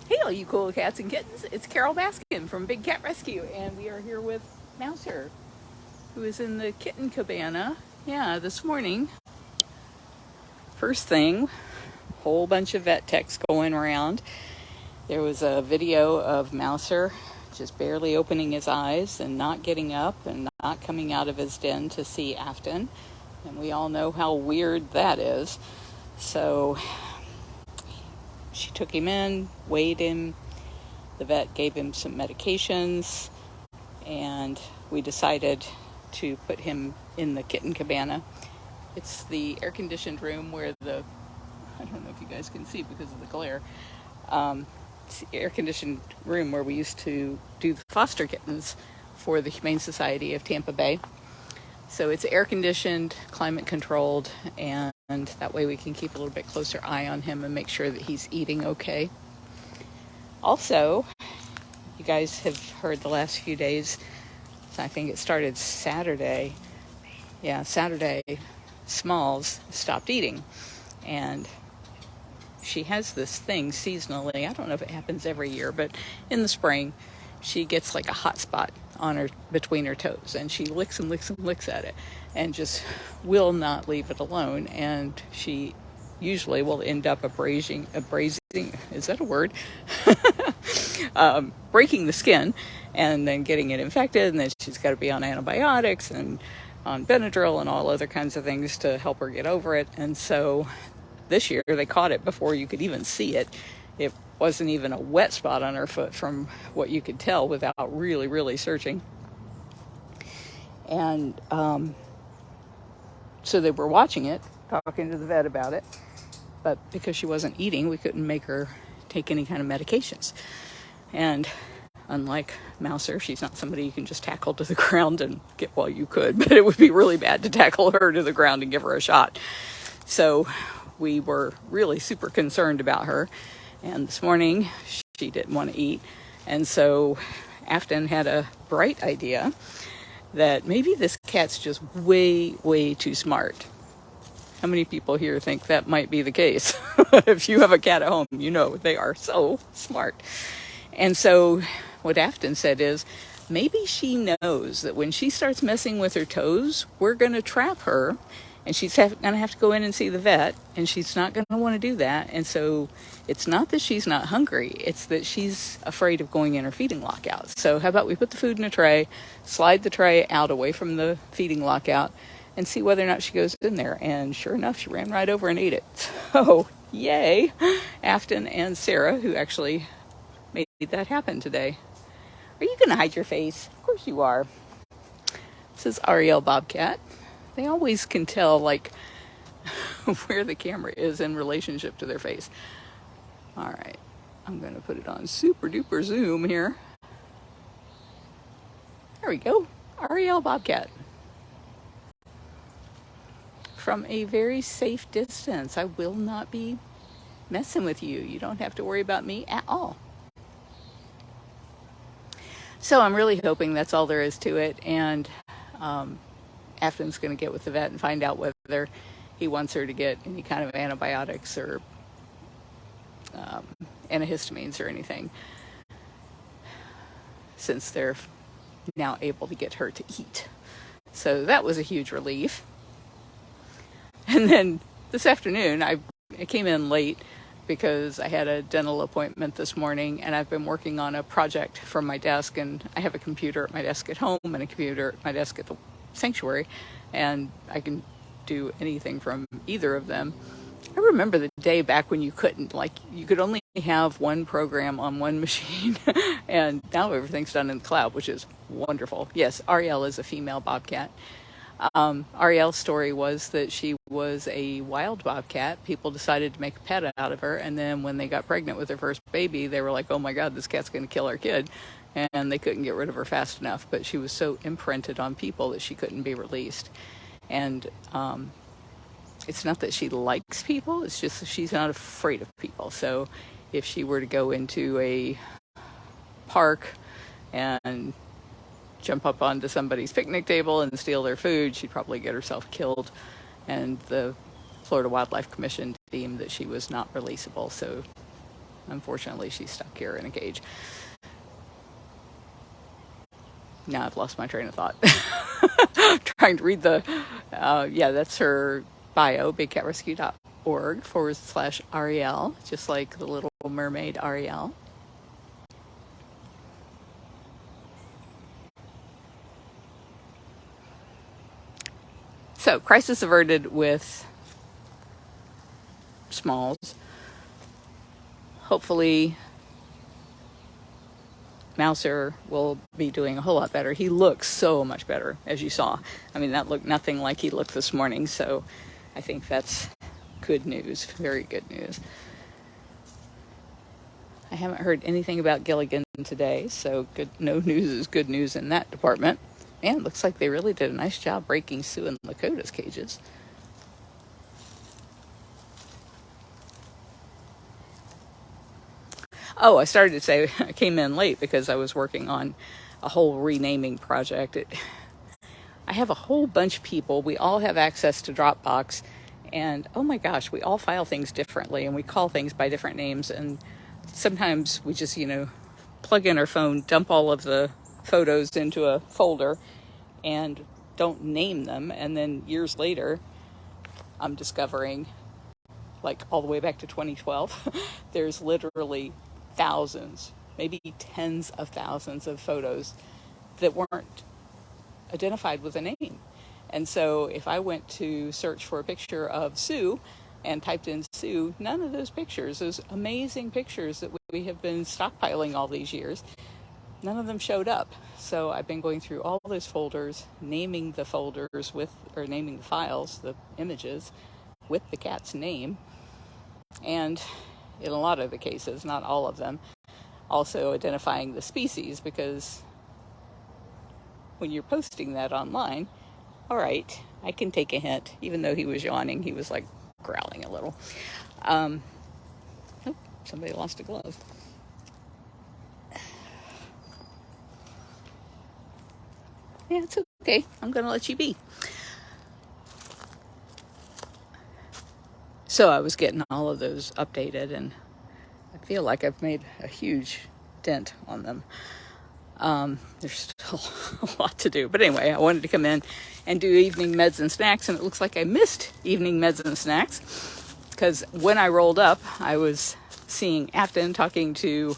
Hey, all you cool cats and kittens. It's Carole Baskin from Big Cat Rescue, and we are here with Mouser, who is in the kitten cabana. Yeah, this morning. First thing, whole bunch of vet techs going around. There was a video of Mouser just barely opening his eyes and not getting up and not coming out of his den to see Afton. And we all know how weird that is. So she took him in, weighed him. The vet gave him some medications, and we decided to put him in the kitten cabana. It's the air-conditioned room where I don't know if you guys can see because of the glare, it's the air-conditioned room where we used to do the foster kittens for the Humane Society of Tampa Bay. So it's air-conditioned, climate-controlled, and that way we can keep a little bit closer eye on him and make sure that he's eating okay. Also, you guys have heard the last few days, I think it started Saturday. Yeah, Saturday, Smalls stopped eating. And she has this thing seasonally. I don't know if it happens every year, but in the spring, she gets like a hot spot between her toes, and she licks and licks and licks at it and just will not leave it alone. And she usually will end up abrasing, is that a word? Breaking the skin and then getting it infected, and then she's got to be on antibiotics and on Benadryl and all other kinds of things to help her get over it. And so this year they caught it before you could even see it. It wasn't even a wet spot on her foot from what you could tell without really, really searching. And so they were watching it, talking to the vet about it. But because she wasn't eating, we couldn't make her take any kind of medications. And unlike Mouser, she's not somebody you can just tackle to the ground and get, well, you could, but it would be really bad to tackle her to the ground and give her a shot. So we were really super concerned about her. And this morning, she didn't want to eat. And so Afton had a bright idea that maybe this cat's just way, way too smart. How many people here think that might be the case? If you have a cat at home, you know they are so smart. And so what Afton said is, maybe she knows that when she starts messing with her toes, we're going to trap her, and she's going to have to go in and see the vet, and she's not going to want to do that. And so it's not that she's not hungry, it's that she's afraid of going in her feeding lockout. So how about we put the food in a tray, slide the tray out away from the feeding lockout, and see whether or not she goes in there. And sure enough, she ran right over and ate it. So yay, Afton and Sarah, who actually made that happen today. Are you going to hide your face? Of course you are. This is Ariel Bobcat. They always can tell, like, where the camera is in relationship to their face. All right, I'm going to put it on super duper zoom here. There we go. Ariel Bobcat. From a very safe distance. I will not be messing with you. You don't have to worry about me at all. So I'm really hoping that's all there is to it. And Afton's going to get with the vet and find out whether he wants her to get any kind of antibiotics or antihistamines or anything, since they're now able to get her to eat. So that was a huge relief. And then this afternoon, I came in late because I had a dental appointment this morning, and I've been working on a project from my desk, and I have a computer at my desk at home and a computer at my desk at the sanctuary, and I can do anything from either of them. I remember the day back when you couldn't, like, you could only have one program on one machine, and now everything's done in the cloud, which is wonderful. Yes, Ariel is a female bobcat. Ariel's story was that she was a wild bobcat. People decided to make a pet out of her, and then when they got pregnant with their first baby, they were like, oh my God, this cat's going to kill our kid, and they couldn't get rid of her fast enough. But she was so imprinted on people that she couldn't be released. And it's not that she likes people, it's just that she's not afraid of people. So if she were to go into a park and jump up onto somebody's picnic table and steal their food, she'd probably get herself killed. And the Florida Wildlife Commission deemed that she was not releasable. So unfortunately she's stuck here in a cage. Now I've lost my train of thought. Trying to read the, yeah, that's her bio, bigcatrescue.org/Ariel, just like the Little Mermaid Ariel. So, crisis averted with Smalls. Hopefully, Mouser will be doing a whole lot better. He looks so much better, as you saw. I mean, that looked nothing like he looked this morning, so I think that's good news, very good news. I haven't heard anything about Gilligan today, so good. No news is good news in that department. And it looks like they really did a nice job breaking Sue and Lakota's cages. Oh, I started to say I came in late because I was working on a whole renaming project. I have a whole bunch of people. We all have access to Dropbox. And oh my gosh, we all file things differently and we call things by different names. And sometimes we just, plug in our phone, dump all of the photos into a folder and don't name them. And then years later, I'm discovering, like all the way back to 2012, there's literally thousands, maybe tens of thousands of photos that weren't identified with a name. And so if I went to search for a picture of Sue and typed in Sue, none of those pictures, those amazing pictures that we have been stockpiling all these years, none of them showed up. So I've been going through all those folders, naming the folders naming the files, the images, with the cat's name. And in a lot of the cases, not all of them, also identifying the species, because when you're posting that online, all right, I can take a hint. Even though he was yawning, he was like growling a little. Oh, somebody lost a glove. Yeah, it's okay. I'm going to let you be. So I was getting all of those updated, and I feel like I've made a huge dent on them. There's still a lot to do. But anyway, I wanted to come in and do evening meds and snacks, and it looks like I missed evening meds and snacks, because when I rolled up, I was seeing Afton talking to,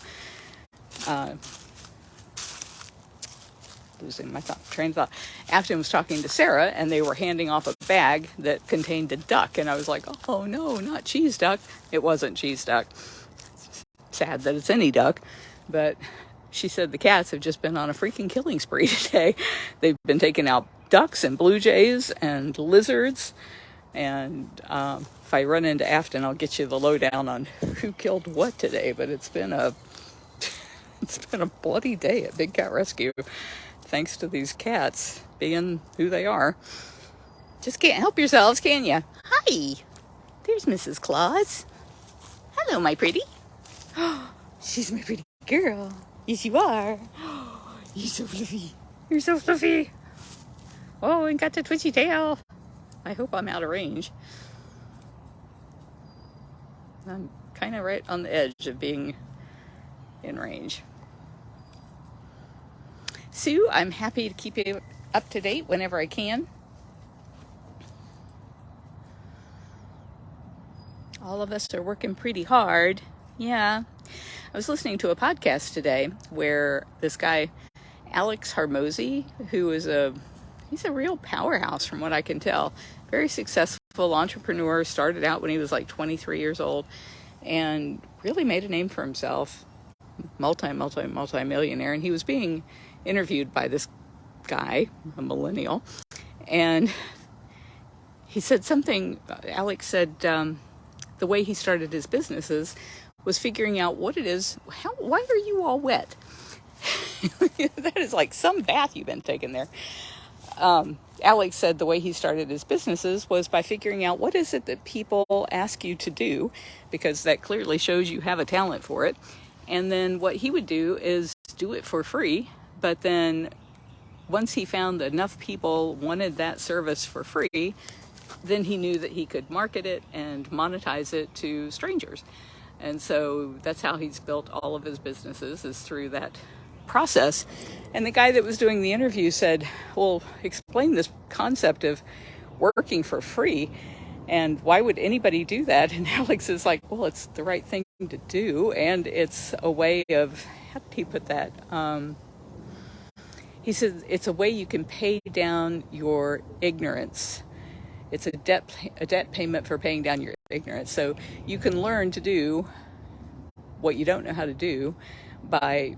losing my train of thought. Afton was talking to Sarah, and they were handing off a bag that contained a duck, and I was like, oh no, not cheese duck. It wasn't cheese duck. It's sad that it's any duck, but she said the cats have just been on a freaking killing spree today. They've been taking out ducks and blue jays and lizards, and if I run into Afton, I'll get you the lowdown on who killed what today, but it's been a bloody day at Big Cat Rescue, thanks to these cats being who they are. Just can't help yourselves, can you? Hi, there's Mrs. Claus. Hello, my pretty. She's my pretty girl. Yes, you are. You're so fluffy. You're so fluffy. Oh, and got the twitchy tail. I hope I'm out of range. I'm kind of right on the edge of being in range. Sue, I'm happy to keep you up to date whenever I can. All of us are working pretty hard. Yeah. I was listening to a podcast today where this guy, Alex Harmozy, who is he's a real powerhouse from what I can tell. Very successful entrepreneur, started out when he was like 23 years old and really made a name for himself. Multi-millionaire. And he was being interviewed by this guy, a millennial, and he said something. Alex said the way he started his businesses was figuring out what it is. Why are you all wet? That is like some bath you've been taking there. Alex said the way he started his businesses was by figuring out what is it that people ask you to do, because that clearly shows you have a talent for it. And then what he would do is do it for free. But then once he found that enough people wanted that service for free, then he knew that he could market it and monetize it to strangers. And so that's how he's built all of his businesses, is through that process. And the guy that was doing the interview said, well, explain this concept of working for free, and why would anybody do that? And Alex is like, well, it's the right thing to do, and it's a way of, how did he put that? He said it's a way you can pay down your ignorance. It's a debt payment for paying down your ignorance. So you can learn to do what you don't know how to do by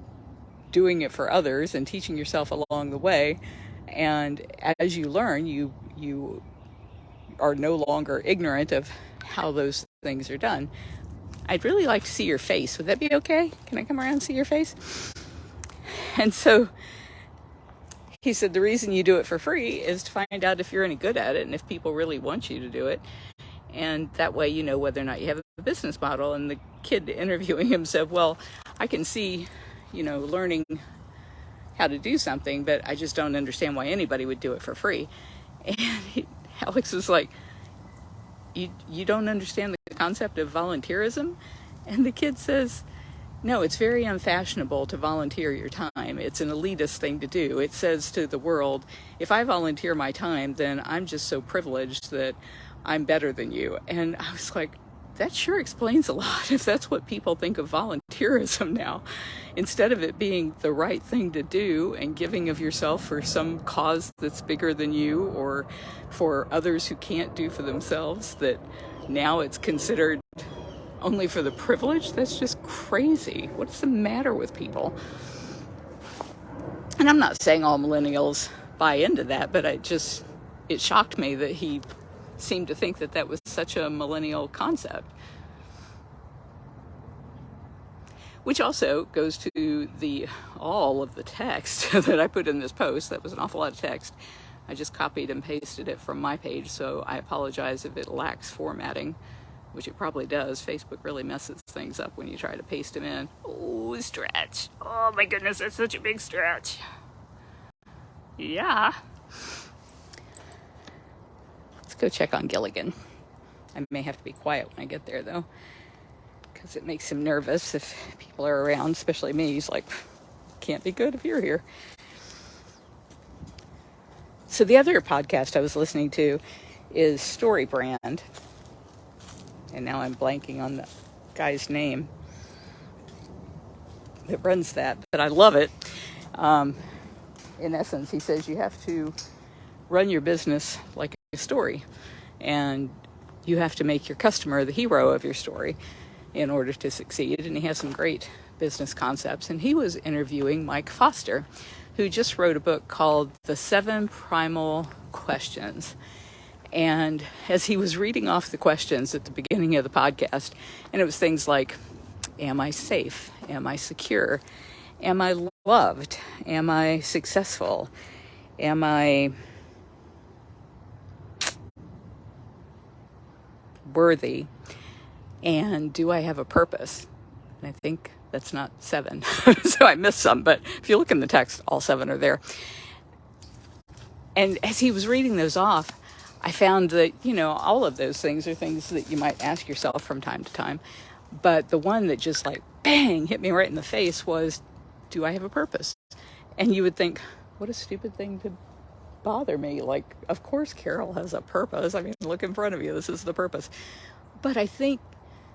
doing it for others and teaching yourself along the way. And as you learn, you are no longer ignorant of how those things are done. I'd really like to see your face. Would that be okay? Can I come around and see your face? And so he said the reason you do it for free is to find out if you're any good at it and if people really want you to do it. And that way you know whether or not you have a business model. And the kid interviewing him said, well, I can see, learning how to do something, but I just don't understand why anybody would do it for free. And Alex was like, you don't understand the concept of volunteerism? And the kid says, no, it's very unfashionable to volunteer your time. It's an elitist thing to do. It says to the world, if I volunteer my time, then I'm just so privileged that I'm better than you. And I was like, that sure explains a lot if that's what people think of volunteerism now. Instead of it being the right thing to do and giving of yourself for some cause that's bigger than you, or for others who can't do for themselves, that now it's considered only for the privileged. That's just crazy. What's the matter with people? And I'm not saying all millennials buy into that, but it shocked me that he seemed to think that was such a millennial concept. Which also goes to all of the text that I put in this post. That was an awful lot of text. I just copied and pasted it from my page, so I apologize if it lacks formatting, which it probably does. Facebook really messes things up when you try to paste them in. Oh, stretch. Oh my goodness, that's such a big stretch. Yeah. Let's go check on Gilligan. I may have to be quiet when I get there, though, because it makes him nervous if people are around, especially me. He's like, can't be good if you're here. So the other podcast I was listening to is Story Brand. And now I'm blanking on the guy's name that runs that, but I love it. In essence, he says you have to run your business like a story, and you have to make your customer the hero of your story in order to succeed. And he has some great business concepts. And he was interviewing Mike Foster, who just wrote a book called The Seven Primal Questions. And as he was reading off the questions at the beginning of the podcast, and it was things like, am I safe? Am I secure? Am I loved? Am I successful? Am I worthy? And do I have a purpose? And I think that's not 7. So I missed some, but if you look in the text, all 7 are there. And as he was reading those off, I found that, all of those things are things that you might ask yourself from time to time. But the one that just like, bang, hit me right in the face was, do I have a purpose? And you would think, what a stupid thing to bother me. Like, of course Carole has a purpose. I mean, look in front of you. This is the purpose. But I think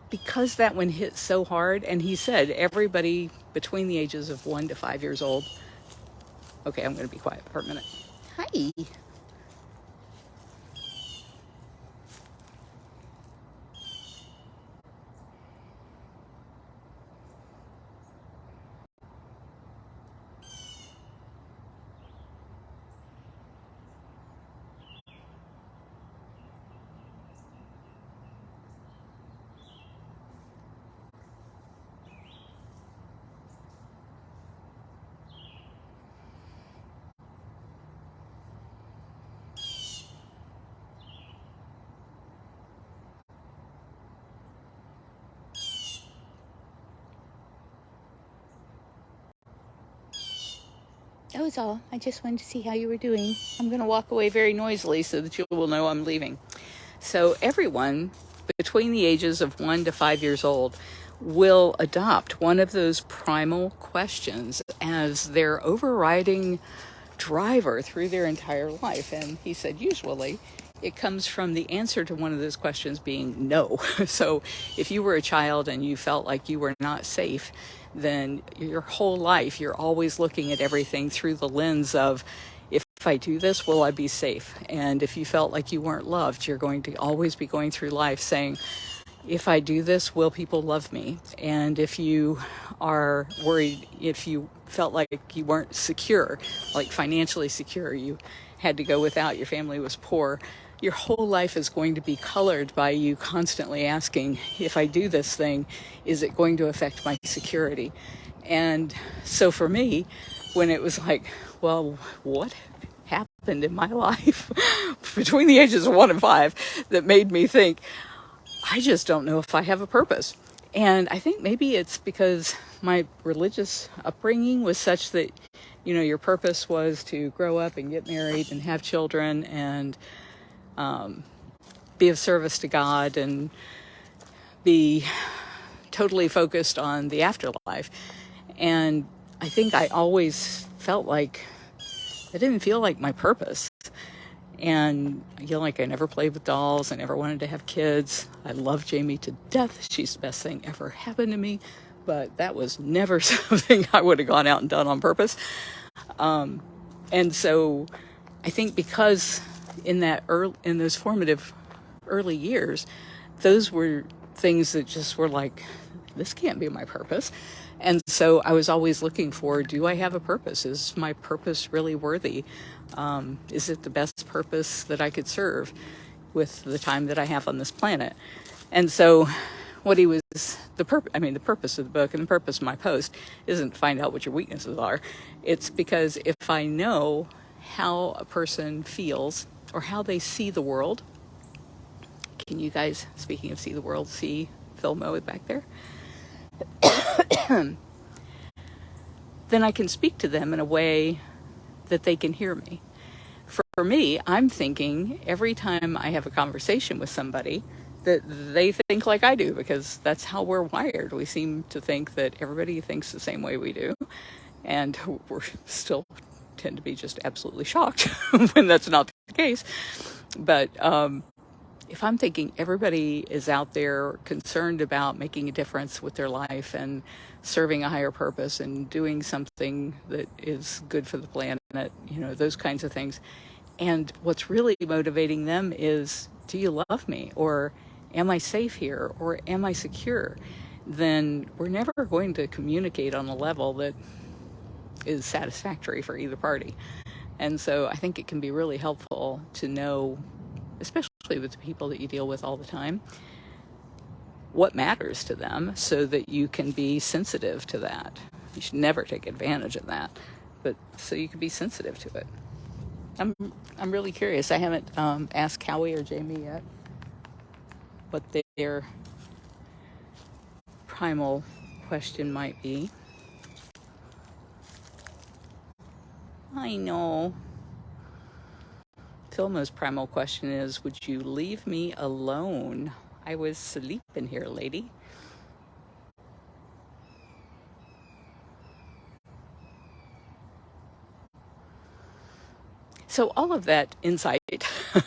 because that one hit so hard, and he said everybody between the ages of 1 to 5 years old. Okay, I'm going to be quiet for a minute. Hi. That was all. I just wanted to see how you were doing. I'm going to walk away very noisily so that you will know I'm leaving. So everyone between the ages of 1 to 5 years old will adopt one of those primal questions as their overriding driver through their entire life. And he said usually it comes from the answer to one of those questions being no. So if you were a child and you felt like you were not safe, then your whole life you're always looking at everything through the lens of, if I do this, will I be safe? And if you felt like you weren't loved, you're going to always be going through life saying, if I do this, will people love me? And if you are worried, if you felt like you weren't secure, like financially secure, you had to go without, your family was poor, your whole life is going to be colored by you constantly asking, if I do this thing, is it going to affect my security? And so for me, when it was like, well, what happened in my life between the ages of 1 and 5 that made me think, I just don't know if I have a purpose. And I think maybe it's because my religious upbringing was such that, you know, your purpose was to grow up and get married and have children and be of service to God and be totally focused on the afterlife. And I think I always felt like I didn't feel like my purpose. And I feel like I never played with dolls. I never wanted to have kids. I love Jamie to death. She's the best thing ever happened to me. But that was never something I would have gone out and done on purpose. And so I think because in those formative early years, those were things that just were like, this can't be my purpose. And so I was always looking for, do I have a purpose? Is my purpose really worthy? Is it the best purpose that I could serve with the time that I have on this planet? And so the purpose of the book and the purpose of my post isn't to find out what your weaknesses are. It's because if I know how a person feels or how they see the world, can you guys, speaking of see the world, see Phil Moe back there? Then I can speak to them in a way that they can hear me. For me, I'm thinking every time I have a conversation with somebody that they think like I do, because that's how we're wired. We seem to think that everybody thinks the same way we do, and we're still tend to be just absolutely shocked when that's not the case. But if I'm thinking everybody is out there concerned about making a difference with their life and serving a higher purpose and doing something that is good for the planet, you know, those kinds of things. And what's really motivating them is, do you love me? Or am I safe here? Or am I secure? Then we're never going to communicate on a level that is satisfactory for either party. And so I think it can be really helpful to know, especially with the people that you deal with all the time, what matters to them so that you can be sensitive to that. You should never take advantage of that, but so you can be sensitive to it. I'm really curious. I haven't asked Howie or Jamie yet what their primal question might be. I know. Filmo's primal question is, would you leave me alone? I was sleeping here, lady. So all of that insight,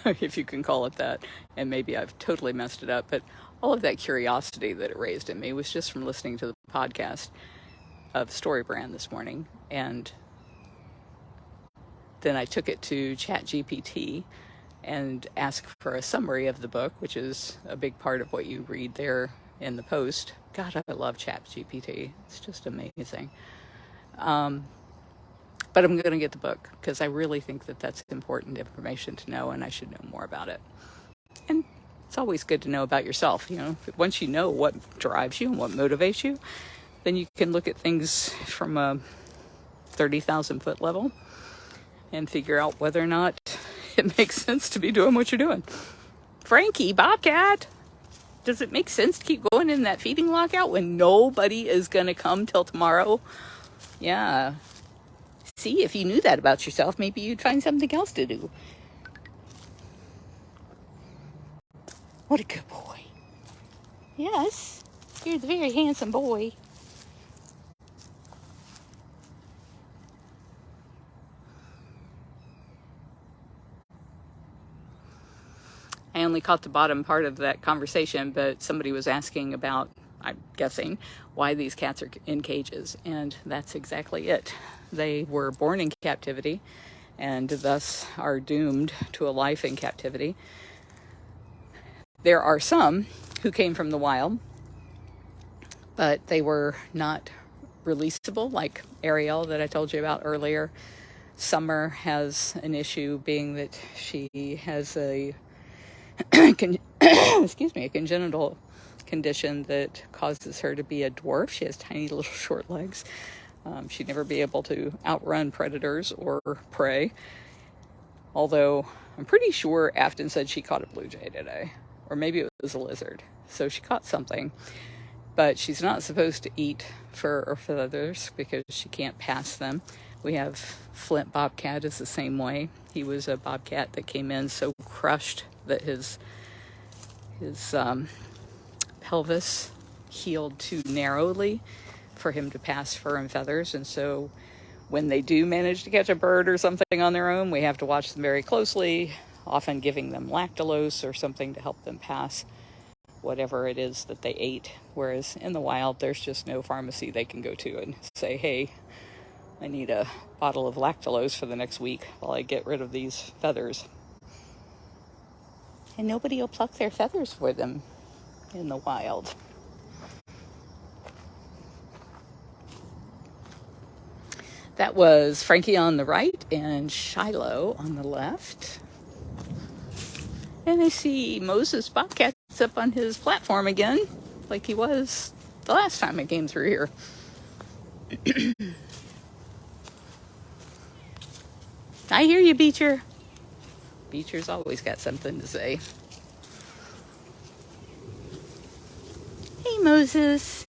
if you can call it that, and maybe I've totally messed it up, but all of that curiosity that it raised in me was just from listening to the podcast of Storybrand this morning. And then I took it to ChatGPT and asked for a summary of the book, which is a big part of what you read there in the post. God, I love ChatGPT. It's just amazing. But I'm going to get the book because I really think that that's important information to know, and I should know more about it. And it's always good to know about yourself. You know, once you know what drives you and what motivates you, then you can look at things from a 30,000 foot level and figure out whether or not it makes sense to be doing what you're doing. Frankie, Bobcat, does it make sense to keep going in that feeding lockout when nobody is going to come till tomorrow? Yeah. See, if you knew that about yourself, maybe you'd find something else to do. What a good boy. Yes. You're the very handsome boy. I only caught the bottom part of that conversation, but somebody was asking about, I'm guessing, why these cats are in cages. And that's exactly it. They were born in captivity and thus are doomed to a life in captivity. There are some who came from the wild, but they were not releasable, like Ariel that I told you about earlier. Summer has an issue being that she has a excuse me, a congenital condition that causes her to be a dwarf. She has tiny little short legs. She'd never be able to outrun predators or prey. Although I'm pretty sure Afton said she caught a blue jay today, or maybe it was a lizard. So she caught something, but she's not supposed to eat fur or feathers because she can't pass them. We have Flint Bobcat is the same way. He was a bobcat that came in so crushed that his pelvis healed too narrowly for him to pass fur and feathers. And so when they do manage to catch a bird or something on their own, we have to watch them very closely, often giving them lactulose or something to help them pass whatever it is that they ate. Whereas in the wild, there's just no pharmacy they can go to and say, hey, I need a bottle of lactulose for the next week while I get rid of these feathers. And nobody will pluck their feathers for them in the wild. That was Frankie on the right and Shiloh on the left. And I see Moses Bobcat's up on his platform again, like he was the last time I came through here. I hear you, Beecher. Beecher's always got something to say. Hey, Moses.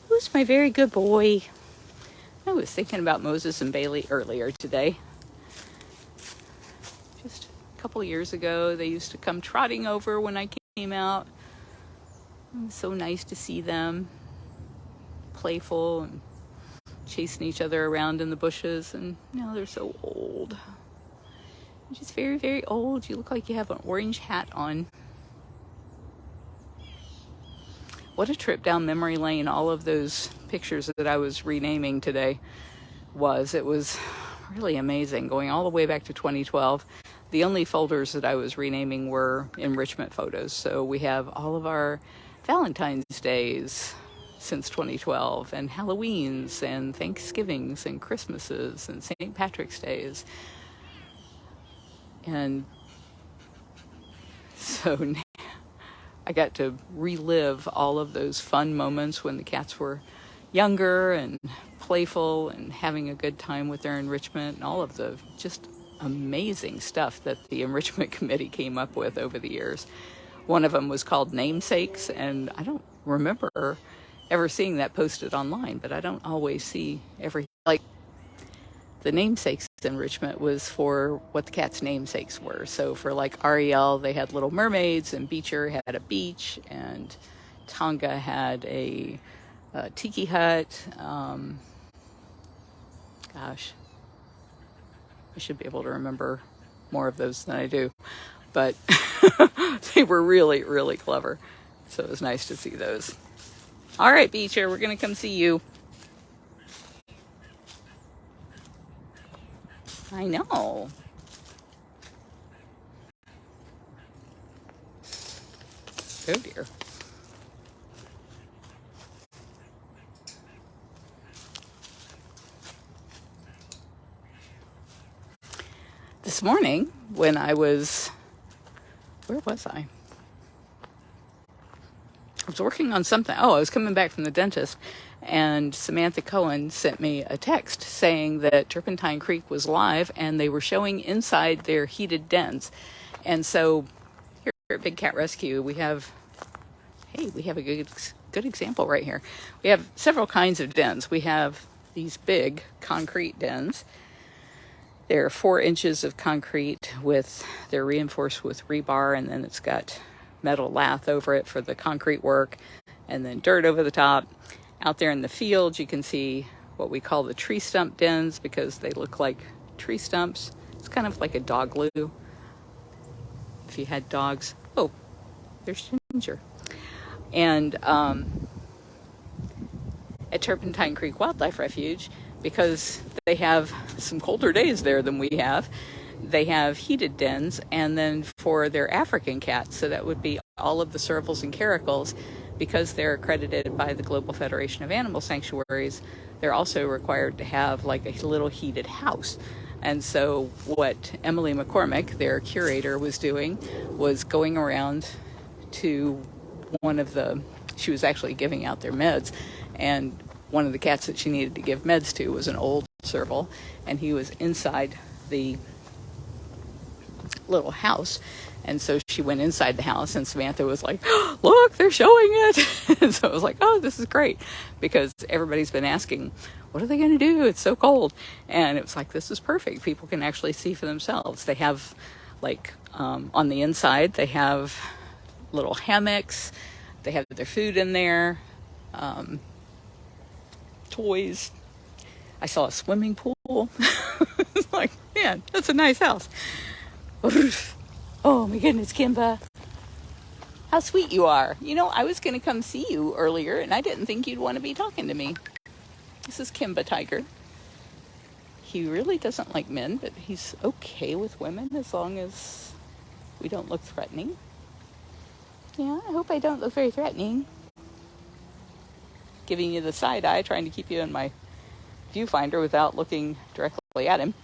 Who's my very good boy? I was thinking about Moses and Bailey earlier today. Just a couple years ago, they used to come trotting over when I came out. It was so nice to see them, playful and chasing each other around in the bushes. And now they're so old. You're just very, very old. You look like you have an orange hat on. What a trip down memory lane all of those pictures that I was renaming today was. It was really amazing, going all the way back to 2012. The only folders that I was renaming were enrichment photos. So we have all of our Valentine's Days since 2012, and Halloweens, and Thanksgivings, and Christmases, and St. Patrick's Days. And so I got to relive all of those fun moments when the cats were younger and playful and having a good time with their enrichment, and all of the just amazing stuff that the enrichment committee came up with over the years. One of them was called Namesakes, and I don't remember ever seeing that posted online, but I don't always see everything. Like, the namesakes enrichment was for what the cats' namesakes were. So for like Ariel, they had little mermaids, and Beecher had a beach, and Tonga had a tiki hut. Gosh, I should be able to remember more of those than I do, but they were really, really clever. So it was nice to see those. All right, Beecher, we're going to come see you. I know. Oh dear. This morning, when I was, where was I? I was working on something. Oh, I was coming back from the dentist, and Samantha Cohen sent me a text saying that Turpentine Creek was live and they were showing inside their heated dens. And so here at Big Cat Rescue, we have a good example right here. We have several kinds of dens. We have these big concrete dens. They're 4 inches of concrete they're reinforced with rebar, and then it's got metal lath over it for the concrete work. and then dirt over the top. Out there in the field, you can see what we call the tree stump dens because they look like tree stumps. It's kind of like a dog loo. If you had dogs. Oh, there's Ginger. And at Turpentine Creek Wildlife Refuge, because they have some colder days there than we have, they have heated dens. And then for their African cats, so that would be all of the servals and caracals, because they're accredited by the Global Federation of Animal Sanctuaries, they're also required to have like a little heated house. And so what Emily McCormick, their curator, was doing was going around to she was actually giving out their meds, and one of the cats that she needed to give meds to was an old serval, and he was inside the little house. And so she went inside the house, and Samantha was like, oh, look, they're showing it. And so I was like, oh, this is great, because everybody's been asking, what are they going to do? It's so cold. And it was like, this is perfect. People can actually see for themselves. They have, like, on the inside, they have little hammocks. They have their food in there, toys. I saw a swimming pool. It's like, man, that's a nice house. Oh my goodness, Kimba. How sweet you are. You know, I was going to come see you earlier, and I didn't think you'd want to be talking to me. This is Kimba Tiger. He really doesn't like men, but he's okay with women as long as we don't look threatening. Yeah, I hope I don't look very threatening. Giving you the side eye, trying to keep you in my viewfinder without looking directly at him.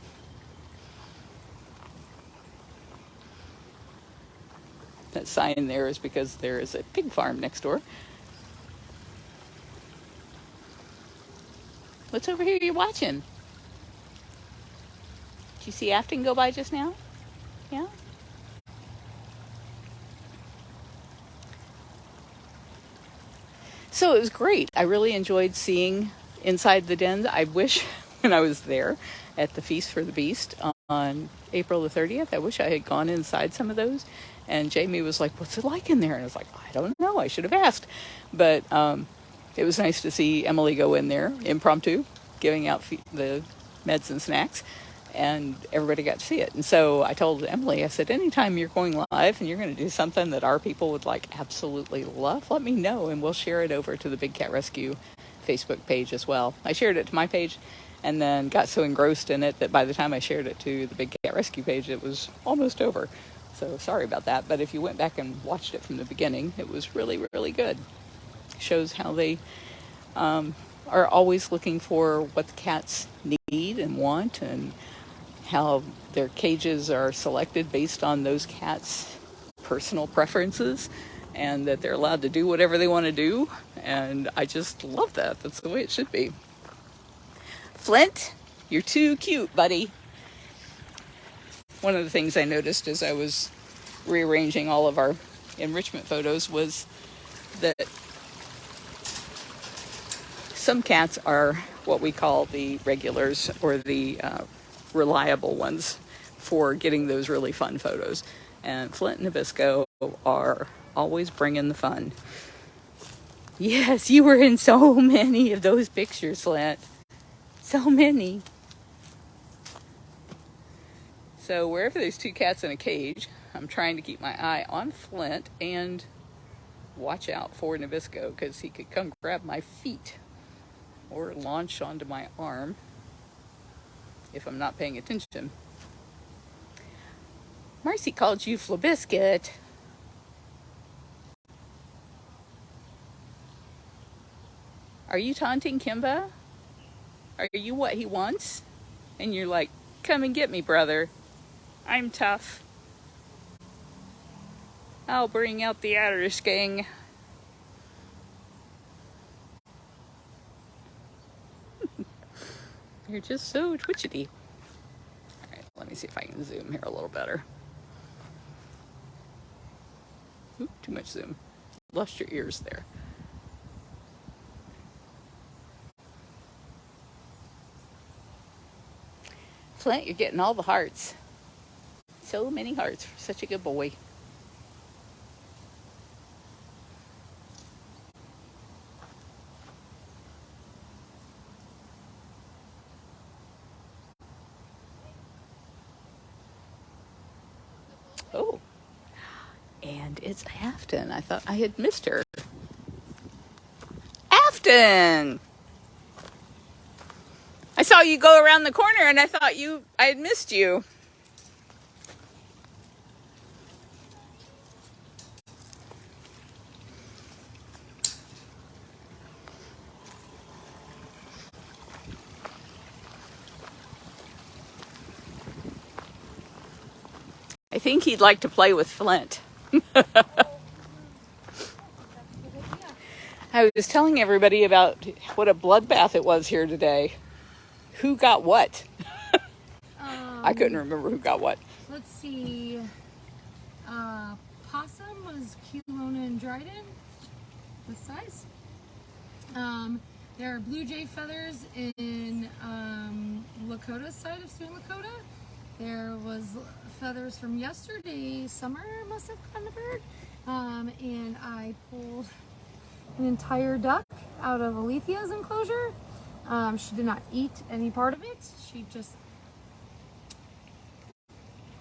That sign there is because there is a pig farm next door. What's over here you're watching? Did you see Afton go by just now? Yeah? So it was great. I really enjoyed seeing inside the dens. I wish when I was there at the Feast for the Beast on April the 30th, I wish I had gone inside some of those. And Jamie was like, what's it like in there? And I was like, I don't know. I should have asked. But it was nice to see Emily go in there, impromptu, giving out the meds and snacks. And everybody got to see it. And so I told Emily, I said, anytime you're going live and you're going to do something that our people would like absolutely love, let me know and we'll share it over to the Big Cat Rescue Facebook page as well. I shared it to my page and then got so engrossed in it that by the time I shared it to the Big Cat Rescue page, it was almost over. So sorry about that. But if you went back and watched it from the beginning, it was really, really good. Shows how they are always looking for what the cats need and want, and how their cages are selected based on those cats' personal preferences, and that they're allowed to do whatever they want to do. And I just love that. That's the way it should be. Flint, you're too cute, buddy. One of the things I noticed as I was rearranging all of our enrichment photos was that some cats are what we call the regulars, or the reliable ones for getting those really fun photos. And Flint and Nabisco are always bringing the fun. Yes, you were in so many of those pictures, Flint. So many. So wherever there's two cats in a cage, I'm trying to keep my eye on Flint and watch out for Nabisco, because he could come grab my feet or launch onto my arm if I'm not paying attention. Marcy called you Flabiscuit. Are you taunting Kimba? Are you what he wants? And you're like, come and get me, brother. I'm tough. I'll bring out the Irish gang. You're just so twitchety. All right, let me see if I can zoom here a little better. Oop, too much zoom. Lost your ears there. Flint, you're getting all the hearts. So many hearts for such a good boy. And it's Afton. I thought I had missed her. Afton! I saw you go around the corner and I thought I had missed you. I think he'd like to play with Flint. I was telling everybody about what a bloodbath it was here today. Who got what? I couldn't remember who got what. Let's see. Possum was Kelowna and Dryden, this size. There are blue jay feathers in Lakota side of St. Lakota. There was feathers from yesterday. Summer must have gotten a bird. And I pulled an entire duck out of Alethia's enclosure. She did not eat any part of it. She just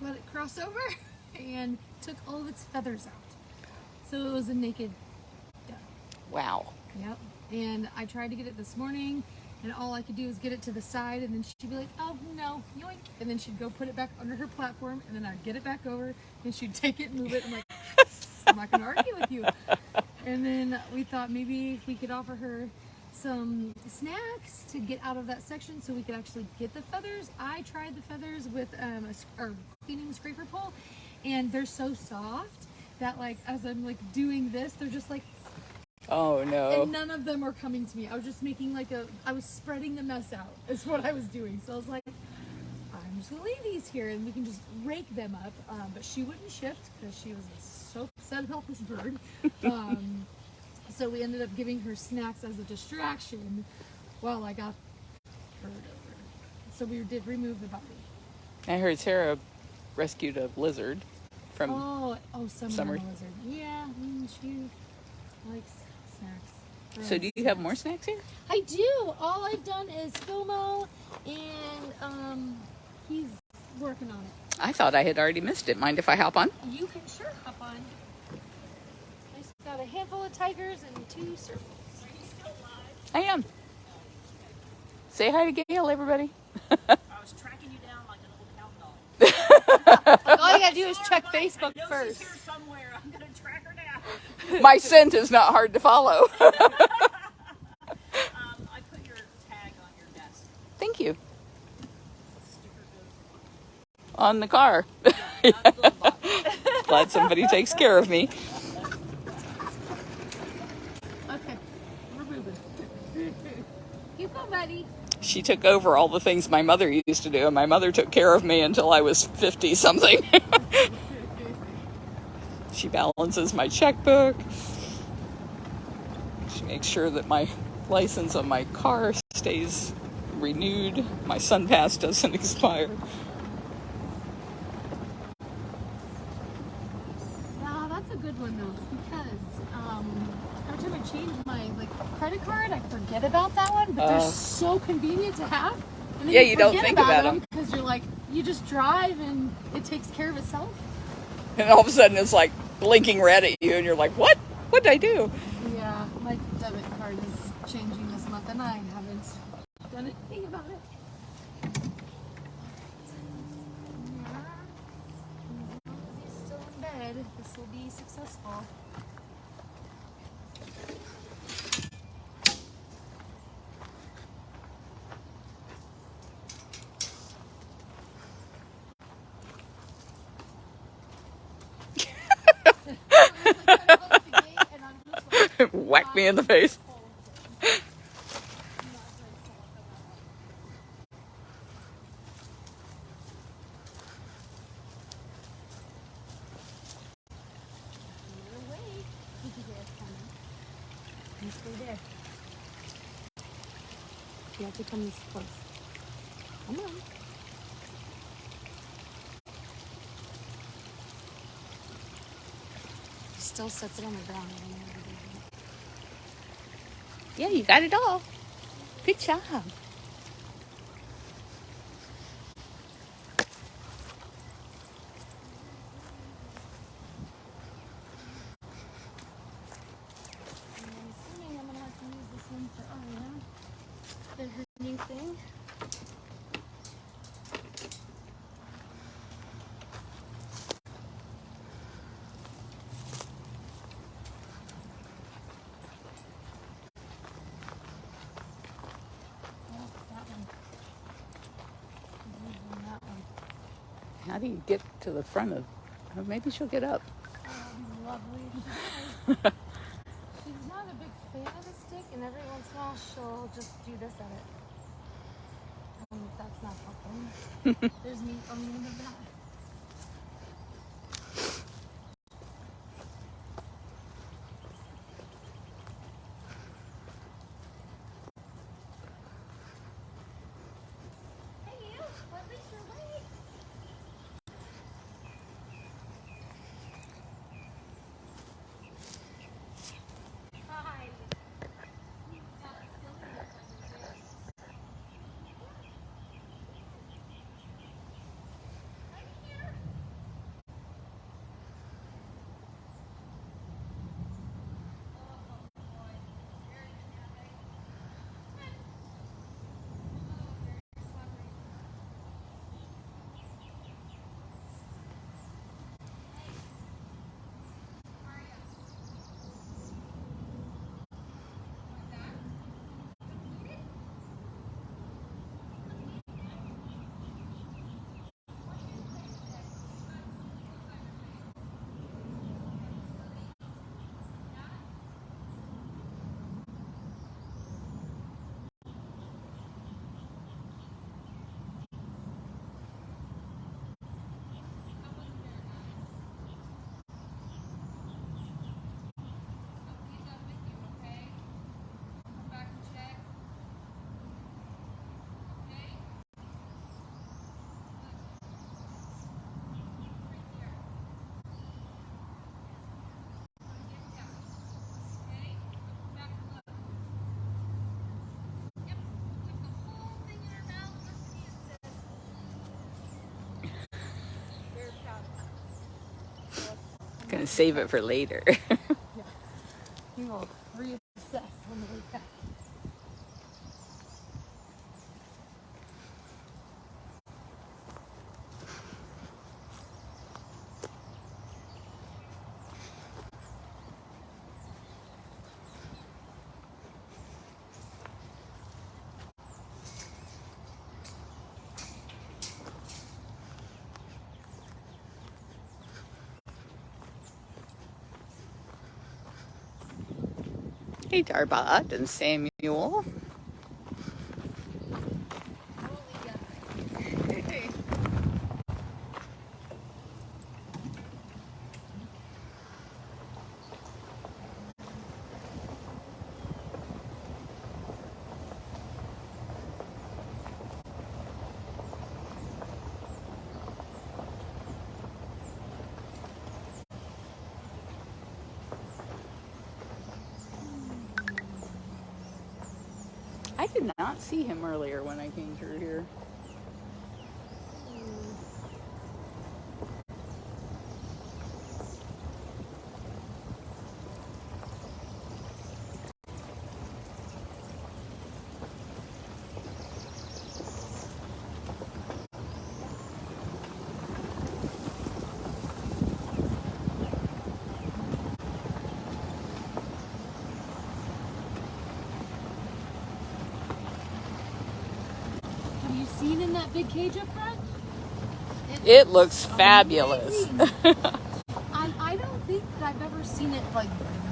let it cross over and took all of its feathers out. So it was a naked duck. Wow. Yep. And I tried to get it this morning, and all I could do was get it to the side, and then she'd be like, oh no, yoink. And then she'd go put it back under her platform, and then I'd get it back over, and she'd take it and move it. I'm like, I'm not going to argue with you. And then we thought maybe we could offer her some snacks to get out of that section so we could actually get the feathers. I tried the feathers with a cleaning scraper pole, and they're so soft that, like, as I'm like doing this, they're just like, oh no. and none of them are coming to me. I was just making I was spreading the mess out is what I was doing. So I was like, I'm just gonna leave these here and we can just rake them up. But she wouldn't shift because she was so upset about this bird. So we ended up giving her snacks as a distraction while I got bird over. So we did remove the body. I heard Sarah rescued a lizard from Summer lizard. Yeah, she likes snacks. So do you have more snacks here? I do. All I've done is Filmo, and he's working on it. I thought I had already missed it. Mind if I hop on? You can sure hop on. I just got a handful of tigers and 2 circles. Are you still live? I am. Say hi to Gail, everybody. I was tracking you down like an old hound dog. All you gotta do is check Facebook I know first. she's here somewhere. I'm gonna track her down. My scent is not hard to follow. I put your tag on your desk. Thank you. Sticker goes On the car. Glad somebody takes care of me. Okay, we're moving. Keep going, buddy. She took over all the things my mother used to do, and my mother took care of me until I was 50-something. She balances my checkbook. She makes sure that my license on my car stays renewed. My sun pass doesn't expire. Wow, that's a good one though, because every time I change my credit card, I forget about that one. But they're so convenient to have. And then Yeah, you don't think about them because you're like, you just drive and it takes care of itself. And all of a sudden it's like blinking red at you, and you're like, what? What did I do? Yeah, my debit card is changing this month, and I haven't done anything about it. Yeah. As long as he's still in bed, this will be successful. Whack me in the face. There. You have to come this close. Come on. Still sets it on the ground. Yeah, you got it all. Good job. in her new thing. Oh, that one. That one. How do you get to the front of? Oh, maybe she'll get up. Oh, that'd be lovely. She's not a big fan of the stick, and every once in a while she'll just do this at it. That's not helpful. There's meat on the end of that. Hey, you. At least you're awake. Hi. Gonna save it for later. Yeah. We will reassess when we wake up. Hey, Darbot and Samuel. I did not see him earlier when I came through here. Have you seen in that big cage up front? It looks fabulous. I don't think that I've ever seen it like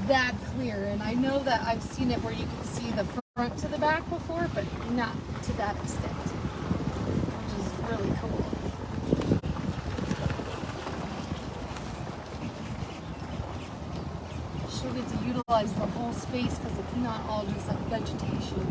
that clear, and I know that I've seen it where you can see the front to the back before, but not to that extent, which is really cool. She'll get to utilize the whole space because it's not all just like vegetation.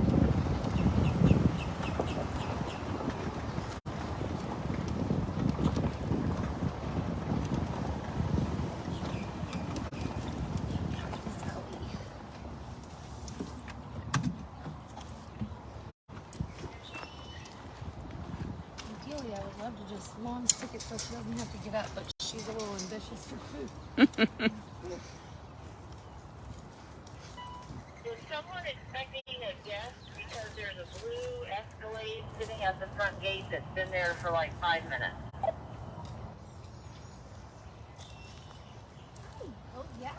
Ideally, I would love to just long stick it so she doesn't have to get up, but she's a little ambitious for food. Is someone expecting a guest? because there's a blue Escalade sitting at the front gate that's been there for like 5 minutes. Oh, yeah.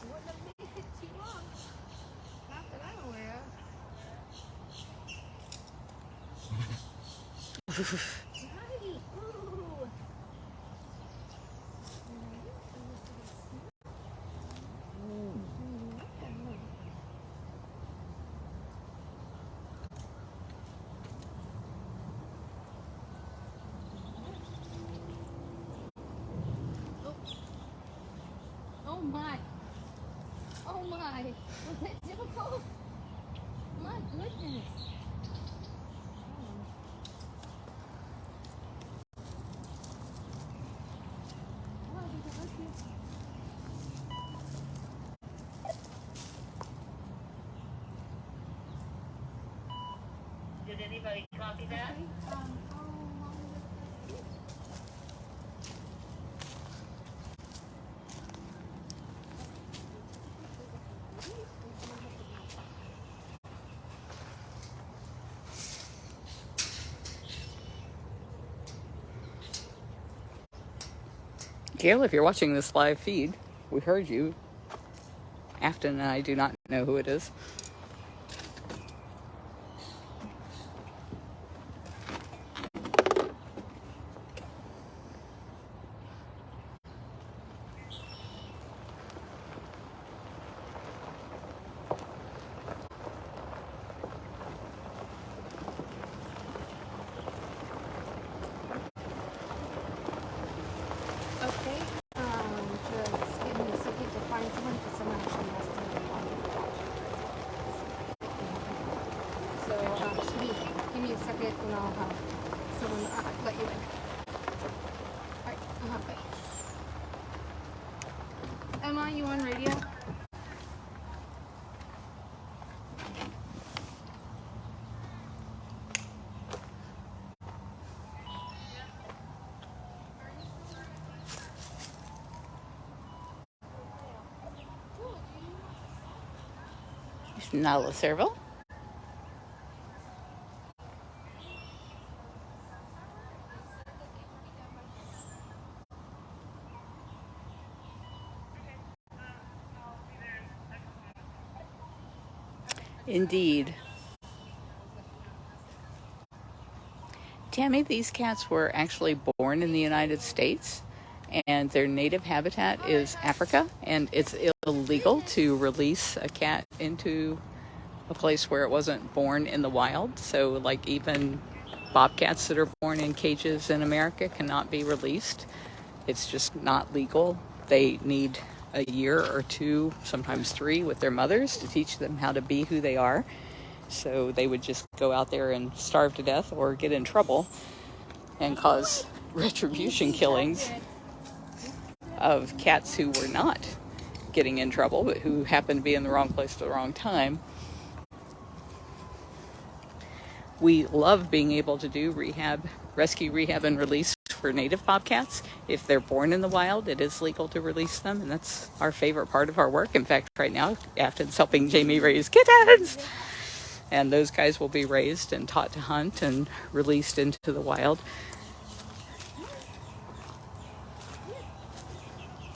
You wouldn't have made it too long. Not that I'm aware of. Hi. Ooh. Oh my. Oh my. Was that difficult? My goodness. Did anybody copy that? Gail, if you're watching this live feed, we heard you. Afton and I do not know who it is. Okay. Just give me a second to find someone because someone actually has to be on the couch. So just give me a second and I'll have someone let you in. Alright, bye. Emma, you on radio? Nala Serval. Indeed. Tammy, these cats were actually born in the United States, and their native habitat is Africa, and it's illegal to release a cat into a place where it wasn't born in the wild. So, like, even bobcats that are born in cages in America cannot be released. It's just not legal. They need a year or 2, sometimes 3, with their mothers to teach them how to be who they are. So they would just go out there and starve to death or get in trouble and cause retribution killings of cats who were not getting in trouble, but who happened to be in the wrong place at the wrong time. We love being able to do rescue, rehab, and release for native bobcats. If they're born in the wild, it is legal to release them, and that's our favorite part of our work. In fact, right now, Afton's helping Jamie raise kittens, and those guys will be raised and taught to hunt and released into the wild.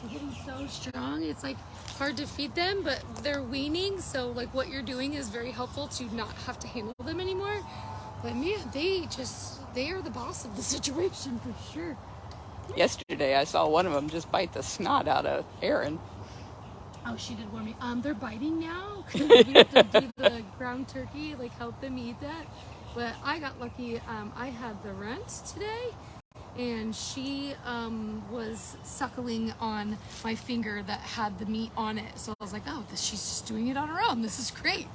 They're getting so strong. It's like hard to feed them, but they're weaning, so like what you're doing is very helpful to not have to handle them anymore. But man, they are the boss of the situation for sure. Yesterday, I saw one of them just bite the snot out of Aaron. Oh, she did warn me. They're biting now. We have to do the ground turkey, like help them eat that. But I got lucky. I had the runt today, and she was suckling on my finger that had the meat on it. So I was like, oh, she's just doing it on her own. This is great.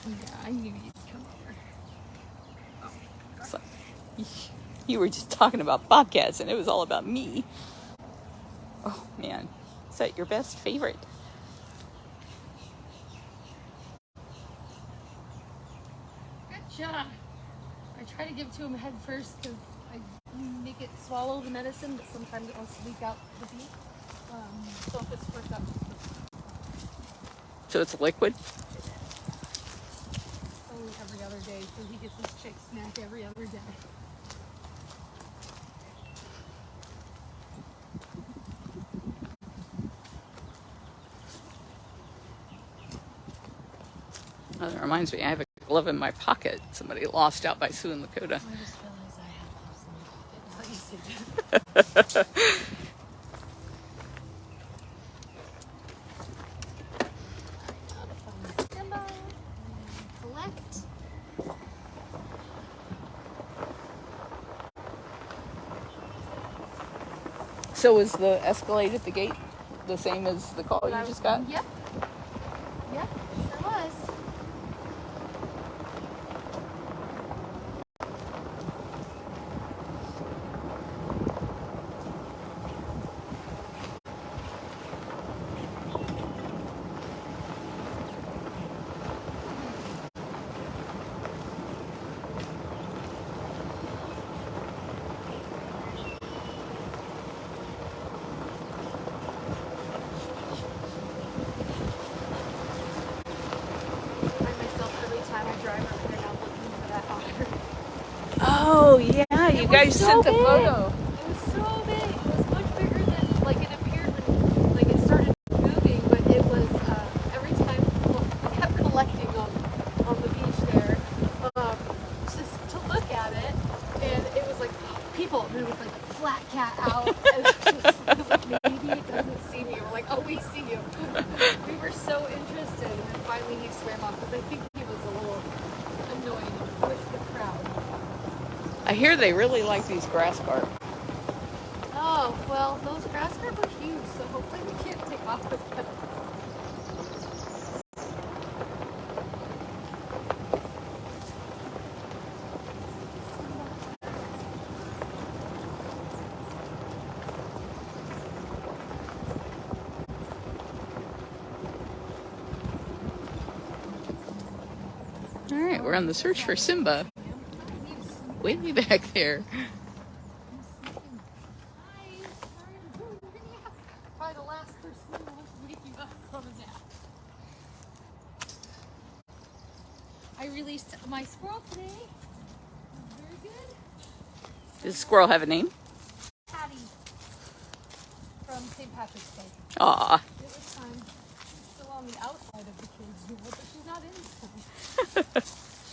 Yeah, I knew you'd come over. Oh, So, you were just talking about bobcats, and it was all about me. Oh, man. Is that your best favorite? Gotcha. I try to give it to him head first because I make it swallow the medicine, but sometimes it wants to leak out the beak. So if it's worked out, So it's liquid? other day, so he gets his chick snack every other day. Oh, that reminds me, I have a glove in my pocket. Somebody lost out by Sue and Lakota. I just realized I have gloves in my pocket. Now you say that. Simba, collect. So is the Escalade at the gate the same as the call you just got? Yep. Yep, sure was. Oh, yeah, you guys sent a photo. It was so big. It was much bigger than, like, it appeared when, like, it started moving, but it was, every time I kept collecting on the beach there, just to look at it, and it was like, people, there was, like, flat cat out, and it was like, maybe it doesn't see me. We're like, oh, we see you. We were so interested, and then finally he swam off, because I think he was a little annoyed with the crowd. I hear they really like these grass carp. Oh, well, those grass carp are huge, so hopefully we can't take off with them. All right, we're on the search for Simba. Way back there. Probably the last person who wants to wake you up from a nap. I released my squirrel today. Very good. Does the squirrel have a name? Patty from St. Patrick's Day. Aw. It was fun. She's still on the outside of the cage, but she's not inside.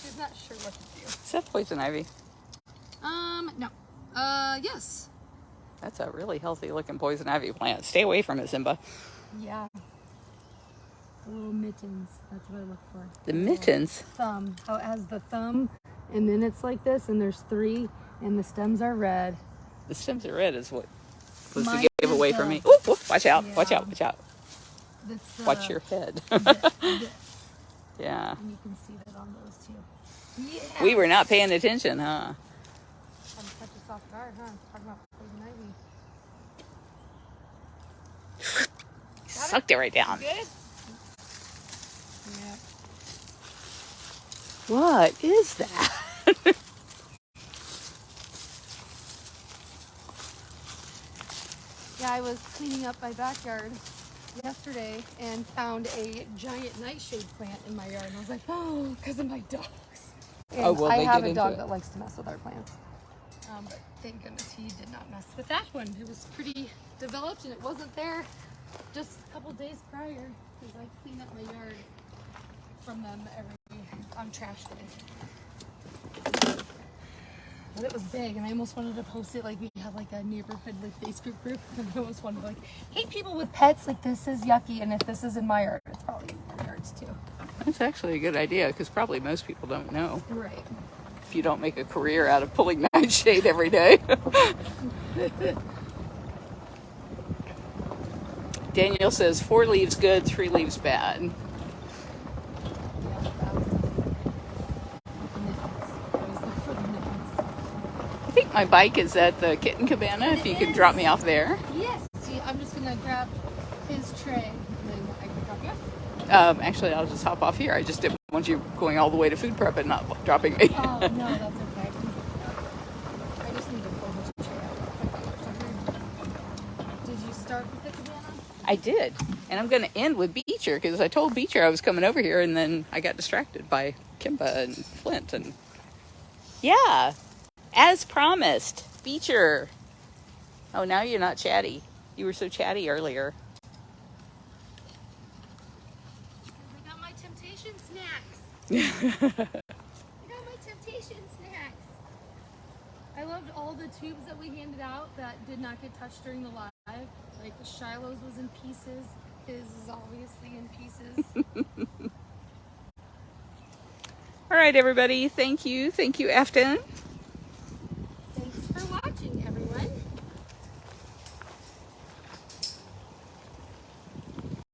She's not sure what to do. Is that poison ivy? No. Yes. That's a really healthy looking poison ivy plant. Stay away from it, Simba. Yeah. The little mittens. That's what I look for. The mittens? Thumb. How it has the thumb, and then it's like this, and there's three, and the stems are red. The stems are red is what was Mine the giveaway is for the- me. Ooh, ooh, watch out, watch Yeah. out, watch out. That's Watch your head. this. Yeah. And you can see that on those too. Yeah. We were not paying attention, huh? I'm such a soft guard, huh? Talking about poison ivy. Sucked it right down. Good? Yeah. What is that? Yeah, I was cleaning up my backyard yesterday and found a giant nightshade plant in my yard. And I was like, oh, because of my dogs. And Oh, will I they have get a into dog it? that likes to mess with our plants. But thank goodness he did not mess with that one. It was pretty developed and it wasn't there just a couple days prior because I clean up my yard from them on trash day. But it was big, and I almost wanted to post it like we have like a neighborhood like Facebook group, and I almost wanted to like, hate people with pets, like this is yucky, and if this is in my yard, it's probably in your yards too. That's actually a good idea because probably most people don't know Right. if you don't make a career out of pulling nightshade every day. Daniel says 4 leaves good, 3 leaves bad. I think my bike is at the kitten cabana, if you can drop me off there. Yes. See, I'm just gonna grab his tray, and then I can drop you off. Actually, I'll just hop off here. I just didn't want you going all the way to food prep and not dropping me. Oh no, that's okay. I just need to pull his tray out. Did you start with the cabana? I did. And I'm going to end with beach Beecher because I told Beecher I was coming over here, and then I got distracted by Kimba and Flint. And yeah, as promised, Beecher. Oh, now you're not chatty. You were so chatty earlier. I got my temptation snacks. I got my temptation snacks. I loved all the tubes that we handed out that did not get touched during the live. Like Shiloh's was in pieces. His is obviously in pieces. All right, everybody. Thank you. Thank you, Afton.